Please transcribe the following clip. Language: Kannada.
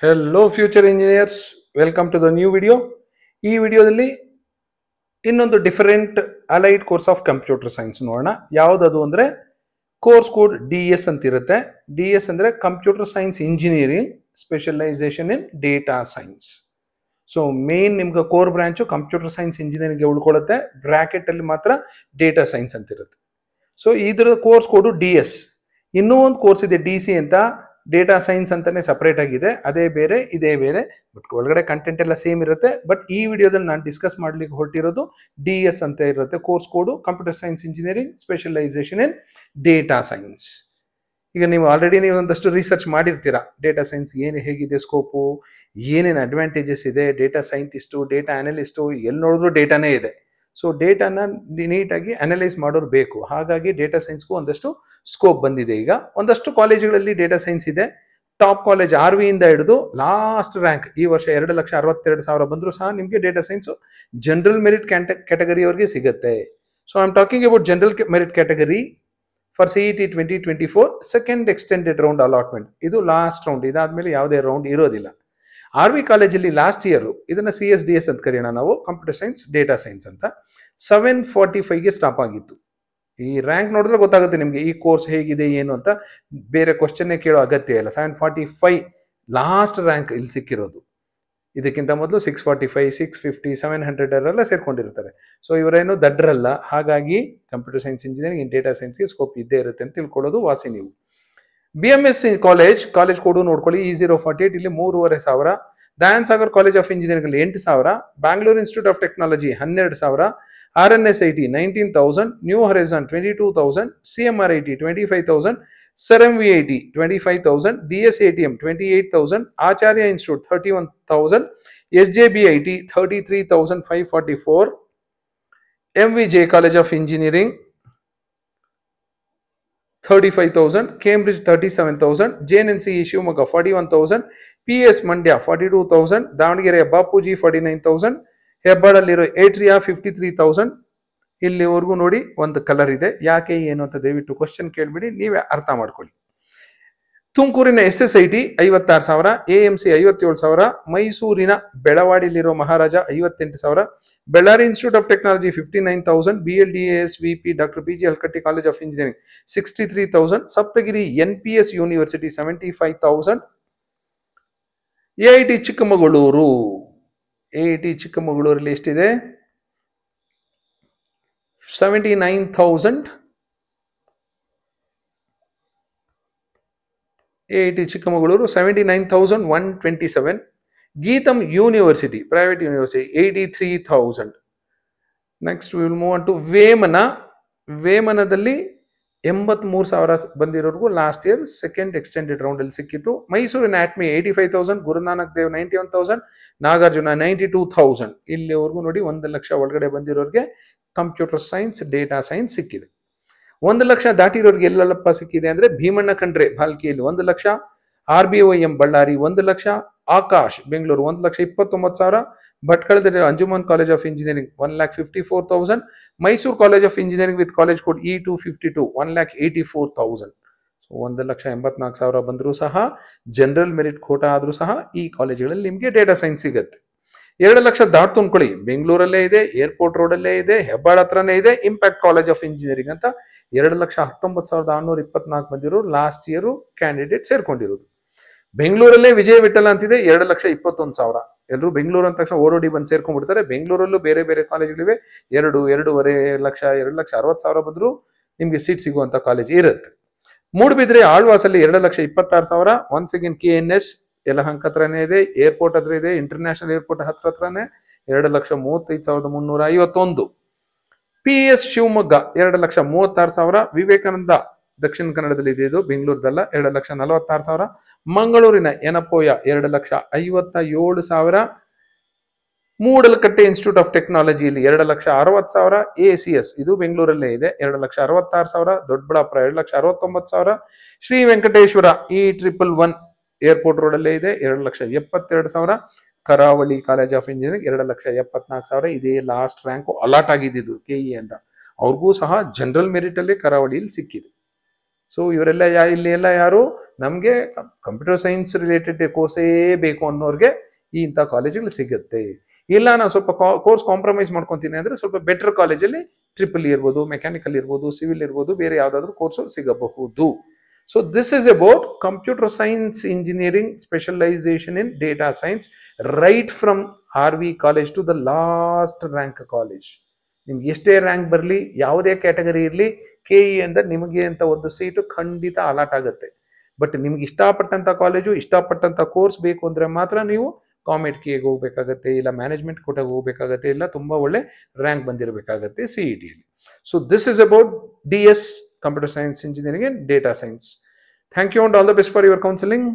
Hello future engineers, welcome to the new video. ಈ ವಿಡಿಯೋದಲ್ಲಿ ಇನ್ನೊಂದು different allied course of computer science ನೋಡೋಣ. ಯಾವುದದು ಅಂದರೆ ಕೋರ್ಸ್ ಕೋಡ್ DS ಅಂತ ಇರುತ್ತೆ. DS ಅಂದರೆ computer science engineering specialisation in data science. So main ನಿಮ್ಗೆ ಕೋರ್ ಬ್ರಾಂಚು ಕಂಪ್ಯೂಟರ್ ಸೈನ್ಸ್ ಇಂಜಿನಿಯರಿಂಗ್ಗೆ ಉಳ್ಕೊಳ್ಳುತ್ತೆ, ಬ್ರ್ಯಾಕೆಟಲ್ಲಿ ಮಾತ್ರ ಡೇಟಾ ಸೈನ್ಸ್ ಅಂತ ಇರುತ್ತೆ. ಸೊ ಇದರ ಕೋರ್ಸ್ ಕೋಡು DS. ಇನ್ನೂ ಒಂದು ಕೋರ್ಸ್ ಇದೆ DC ಅಂತ, ಡೇಟಾ ಸೈನ್ಸ್ ಅಂತಾನೆ ಸಪರೇಟ್ ಆಗಿದೆ, ಅದೇ ಬೇರೆ ಇದೇ ಬೇರೆ, ಬಟ್ ಒಳಗಡೆ ಕಂಟೆಂಟ್ ಎಲ್ಲ ಸೇಮ್ ಇರುತ್ತೆ. ಬಟ್ ಈ ವಿಡಿಯೋದಲ್ಲಿ ನಾನು ಡಿಸ್ಕಸ್ ಮಾಡ್ಲಿಕ್ಕೆ ಹೊರಟಿರೋದು DS ಅಂತ ಇರುತ್ತೆ course code, computer science engineering specialisation in data science. ಈಗ ನೀವು ಆಲ್ರೆಡಿ ಒಂದಷ್ಟು ರಿಸರ್ಚ್ ಮಾಡಿರ್ತೀರಾ, ಡೇಟಾ ಸೈನ್ಸ್ ಏನು ಹೇಗಿದೆ ಸ್ಕೋಪು, ಏನೇನು ಅಡ್ವಾಂಟೇಜಸ್ ಇದೆ, ಡೇಟಾ ಸೈಂಟಿಸ್ಟು, ಡೇಟಾ ಅನಲಿಸ್ಟು, ಎಲ್ಲಿ ನೋಡಿದ್ರು ಡೇಟಾನೇ ಇದೆ. ಸೊ ಡೇಟಾನ ನೀಟಾಗಿ ಅನಲೈಸ್ ಮಾಡೋರು ಬೇಕು, ಹಾಗಾಗಿ ಡೇಟಾ ಸೈನ್ಸ್ಗೂ ಒಂದಷ್ಟು ಸ್ಕೋಪ್ ಬಂದಿದೆ. ಈಗ ಒಂದಷ್ಟು ಕಾಲೇಜುಗಳಲ್ಲಿ ಡೇಟಾ ಸೈನ್ಸ್ ಇದೆ. ಟಾಪ್ ಕಾಲೇಜ್ RV ಇಂದ ಹಿಡಿದು ಲಾಸ್ಟ್ ರ್ಯಾಂಕ್ ಈ ವರ್ಷ 2,62,000 ಬಂದರೂ ಸಹ ನಿಮಗೆ ಡೇಟಾ ಸೈನ್ಸು ಜನರಲ್ ಮೆರಿಟ್ ಕ್ಯಾಟಗರಿಯವರಿಗೆ ಸಿಗುತ್ತೆ. So I am talking about general merit category for CET 2024 second extended round allotment. ಇದು ಲಾಸ್ಟ್ ರೌಂಡ್, ಇದಾದ್ಮೇಲೆ ಯಾವುದೇ ರೌಂಡ್ ಇರೋದಿಲ್ಲ. RV ಕಾಲೇಜಲ್ಲಿ ಲಾಸ್ಟ್ ಇಯರು ಇದನ್ನು CSDS ಅಂತ ಕರೆಯೋಣ ನಾವು, ಕಂಪ್ಯೂಟರ್ ಸೈನ್ಸ್ ಡೇಟಾ ಸೈನ್ಸ್ ಅಂತ, 745ಗೆ ಸ್ಟಾಪ್ ಆಗಿತ್ತು. ಈ ರ್ಯಾಂಕ್ ನೋಡಿದ್ರೆ ಗೊತ್ತಾಗುತ್ತೆ ನಿಮಗೆ ಈ ಕೋರ್ಸ್ ಹೇಗಿದೆ ಏನು ಅಂತ, ಬೇರೆ ಕ್ವಶನ್ನೇ ಕೇಳೋ ಅಗತ್ಯ ಇಲ್ಲ. 745 ಲಾಸ್ಟ್ ರ್ಯಾಂಕ್ ಇಲ್ಲಿ ಸಿಕ್ಕಿರೋದು. ಇದಕ್ಕಿಂತ ಮೊದಲು 645, 650, 700 ಸೇರ್ಕೊಂಡಿರ್ತಾರೆ. ಸೊ ಇವರೇನು ದಡ್ರಲ್ಲ, ಹಾಗಾಗಿ computer science engineering in data ಸೈನ್ಸ್ಗೆ ಸ್ಕೋಪ್ ಇದ್ದೇ ಇರುತ್ತೆ ಅಂತ ತಿಳ್ಕೊಳ್ಳೋದು ವಾಸಿ ನೀವು. BMS ಕಾಲೇಜ್ ಕೋಡು ನೋಡ್ಕೊಳ್ಳಿ, E048 ಇಲ್ಲಿ 3,500, Dayan Sagar college of engineering 8,000, Bangalore institute of technology 12,000, RNSIT 19,000, new horizon 22,000, CMRIT 25,000, SEREM-VIT 25,000, DSATM 28,000, Acharya Institute 31,000, SJBIT 33,544, MVJ College of Engineering 35,000, Cambridge 37,000, JNNC Shivamogga 41,000, PS Mandya 42,000, Davangere Bapuji 49,000, ಹೆಬ್ಬಾಳಲ್ಲಿರೋ atria 53,000. ಇಲ್ಲಿವರೆಗೂ ನೋಡಿ ಒಂದು ಕಲರ್ ಇದೆ, ಯಾಕೆ ಏನು ಅಂತ ದಯವಿಟ್ಟು ಕ್ವಶನ್ ಕೇಳಿಬಿಡಿ, ನೀವೇ ಅರ್ಥ ಮಾಡ್ಕೊಳ್ಳಿ. ತುಮಕೂರಿನ SSIT 56,000, AMC 57,000, ಮೈಸೂರಿನ ಬೆಳವಾಡಿಲಿರೋ Maharaja 58,000, Bellary institute of technology 59,000, BLDAS VP doctor PG Halkatti college of engineering 63,000, Sapthagiri NPS university 75,000, AIT ಚಿಕ್ಕಮಗಳೂರಲ್ಲಿ ಎಷ್ಟಿದೆ 79,000, AIT Chikkamagaluru 79,127, Gitam university private university 83,000. Next will move on to ವೇಮನದಲ್ಲಿ 83,000 ಬಂದಿರೋರ್ಗೂ ಲಾಸ್ಟ್ ಇಯರ್ ಸೆಕೆಂಡ್ ಎಕ್ಸ್ಟೆಂಡೆಡ್ ರೌಂಡಲ್ಲಿ ಸಿಕ್ಕಿತ್ತು. ಮೈಸೂರಿನ ATME 85,000, ಗುರುನಾನಕ್ ದೇವ್ 91,000, ನಾಗಾರ್ಜುನ 92,000. ಇಲ್ಲಿವರೆಗೂ ನೋಡಿ 1 ಲಕ್ಷ ಒಳಗಡೆ ಬಂದಿರೋರಿಗೆ ಕಂಪ್ಯೂಟರ್ ಸೈನ್ಸ್ ಡೇಟಾ ಸೈನ್ಸ್ ಸಿಕ್ಕಿದೆ. 1 ಲಕ್ಷ ದಾಟಿರೋರಿಗೆ ಎಲ್ಲೆಲ್ಲಪ್ಪ ಸಿಕ್ಕಿದೆ ಅಂದರೆ ಭೀಮಣ್ಣ ಖಂಡ್ರೆ ಭಾಲ್ಕಿಯಲ್ಲಿ 1 ಲಕ್ಷ, RBOM ಬಳ್ಳಾರಿ 1 ಲಕ್ಷ, ಆಕಾಶ್ ಬೆಂಗಳೂರು 1,29,000, ಭಟ್ಕಳದಲ್ಲಿ Anjuman college of engineering 1,54,000, Mysuru college of engineering with college code E252 1,84,000. So 1,84,000 ಬಂದರೂ ಸಹ ಜನರಲ್ ಮೆರಿಟ್ ಕೋಟಾ ಆದರೂ ಸಹ ಈ ಕಾಲೇಜುಗಳಲ್ಲಿ ನಿಮಗೆ ಡೇಟಾ ಸೈನ್ಸ್ ಸಿಗುತ್ತೆ. 2 ಲಕ್ಷ ದಾಟ್ ತುಂಬ್ಕೊಳ್ಳಿ, ಬೆಂಗಳೂರಲ್ಲೇ ಇದೆ, ಏರ್ಪೋರ್ಟ್ ರೋಡಲ್ಲೇ ಇದೆ, ಹೆಬ್ಬಾಳ ಹತ್ರನೇ ಇದೆ, ಇಂಪ್ಯಾಕ್ಟ್ ಕಾಲೇಜ್ ಆಫ್ ಇಂಜಿನಿಯರಿಂಗ್ ಅಂತ 2,19,624 ಬಂದಿರೋ ಲಾಸ್ಟ್ ಇಯರು ಕ್ಯಾಂಡಿಡೇಟ್ ಸೇರ್ಕೊಂಡಿರೋದು. ಬೆಂಗಳೂರಲ್ಲೇ ವಿಜಯ ವಿಠಲ ಅಂತಿದೆ 2,21,000. ಎಲ್ಲರೂ ಬೆಂಗಳೂರು ಅಂದ ತಕ್ಷಣ ಓಡೋಡಿ ಬಂದು ಸೇರ್ಕೊಂಡ್ಬಿಡ್ತಾರೆ. ಬೆಂಗಳೂರಲ್ಲೂ ಬೇರೆ ಬೇರೆ ಕಾಲೇಜ್ಗಳಿವೆ, 2.5 ಲಕ್ಷ, 2,60,000 ಬಂದರೂ ನಿಮಗೆ ಸೀಟ್ ಸಿಗುವಂಥ ಕಾಲೇಜ್ ಇರುತ್ತೆ. ಮೂಡುಬಿದ್ರೆ ಆಳ್ವಾಸಲ್ಲಿ 2,26,000, ಒನ್ಸ್ ಅಗೇನ್ KNS ಯಲಹಂಕ ಹತ್ರನೇ ಇದೆ, ಏರ್ಪೋರ್ಟ್ ಹತ್ರ ಇದೆ, ಇಂಟರ್ನ್ಯಾಷನಲ್ ಏರ್ಪೋರ್ಟ್ ಹತ್ರನೇ 2,35,351. PS ಶಿವಮೊಗ್ಗ 2,36,000, ವಿವೇಕಾನಂದ ದಕ್ಷಿಣ ಕನ್ನಡದಲ್ಲಿ ಇದೆ, ಇದು ಬೆಂಗಳೂರದಲ್ಲ, 2,46,000, ಮಂಗಳೂರಿನ ಯನಪೋಯ 2,57,000, ಮೂಡಲಕಟ್ಟೆ ಇನ್ಸ್ಟಿಟ್ಯೂಟ್ ಆಫ್ ಟೆಕ್ನಾಲಜಿಯಲ್ಲಿ 2,60,000, ACS ಇದು ಬೆಂಗಳೂರಲ್ಲೇ ಇದೆ 2,66,000, ದೊಡ್ಡಬಳ್ಳಾಪುರ 2,69,000, ಶ್ರೀ ವೆಂಕಟೇಶ್ವರ E111 ಏರ್ಪೋರ್ಟ್ ರೋಡಲ್ಲೇ ಇದೆ 2,72,000, ಕರಾವಳಿ ಕಾಲೇಜ್ ಆಫ್ ಇಂಜಿನಿಯರಿಂಗ್ 2,74,000. ಇದೇ ಲಾಸ್ಟ್ ರ್ಯಾಂಕು ಅಲಾಟ್ ಆಗಿದ್ದು KE ಅಂತ, ಅವ್ರಿಗೂ ಸಹ ಜನರಲ್ ಮೆರಿಟ್ ಅಲ್ಲಿ ಕರಾವಳಿಯಲ್ಲಿ ಸಿಕ್ಕಿದೆ. ಸೊ ಇವರೆಲ್ಲ ಇಲ್ಲಿ ಎಲ್ಲ ಯಾರು ನಮಗೆ ಕಂಪ್ಯೂಟರ್ ಸೈನ್ಸ್ ರಿಲೇಟೆಡ್ ಕೋರ್ಸೇ ಬೇಕು ಅನ್ನೋರಿಗೆ ಈ ಇಂಥ ಕಾಲೇಜುಗಳು ಸಿಗುತ್ತೆ. ಇಲ್ಲ ನಾನು ಸ್ವಲ್ಪ ಕೋರ್ಸ್ ಕಾಂಪ್ರಮೈಸ್ ಮಾಡ್ಕೊತೀನಿ ಅಂದರೆ ಸ್ವಲ್ಪ ಬೆಟರ್ ಕಾಲೇಜಲ್ಲಿ ಟ್ರಿಪಲ್ ಇರ್ಬೋದು, ಮೆಕ್ಯಾನಿಕಲ್ ಇರ್ಬೋದು, ಸಿವಿಲ್ ಇರ್ಬೋದು, ಬೇರೆ ಯಾವುದಾದ್ರೂ ಕೋರ್ಸು ಸಿಗಬಹುದು. So this is about computer science engineering specialisation in data science right from RV college to the last rank college. ನಿಮ್ಗೆ ಎಷ್ಟೇ ರ್ಯಾಂಕ್ ಬರಲಿ, ಯಾವುದೇ ಕ್ಯಾಟಗರಿ ಇರಲಿ, KE ಅಂದರೆ ನಿಮಗೆ ಅಂತ ಒಂದು ಸೀಟು ಖಂಡಿತ ಅಲಾಟ್ ಆಗುತ್ತೆ. ಬಟ್ ನಿಮ್ಗೆ ಇಷ್ಟಪಟ್ಟಂಥ ಕಾಲೇಜು, ಇಷ್ಟಪಟ್ಟಂಥ ಕೋರ್ಸ್ ಬೇಕು ಅಂದರೆ ಮಾತ್ರ ನೀವು ಕಾಮೆಟ್ KEಗೆ ಹೋಗ್ಬೇಕಾಗತ್ತೆ, ಇಲ್ಲ ಮ್ಯಾನೇಜ್ಮೆಂಟ್ ಕೋಟಾಗೆ ಹೋಗ್ಬೇಕಾಗತ್ತೆ, ಇಲ್ಲ ತುಂಬ ಒಳ್ಳೆ ರ್ಯಾಂಕ್ ಬಂದಿರಬೇಕಾಗತ್ತೆ CETಯಲ್ಲಿ. So this is about DS computer science engineering and data science. Thank you and all the best for your counselling.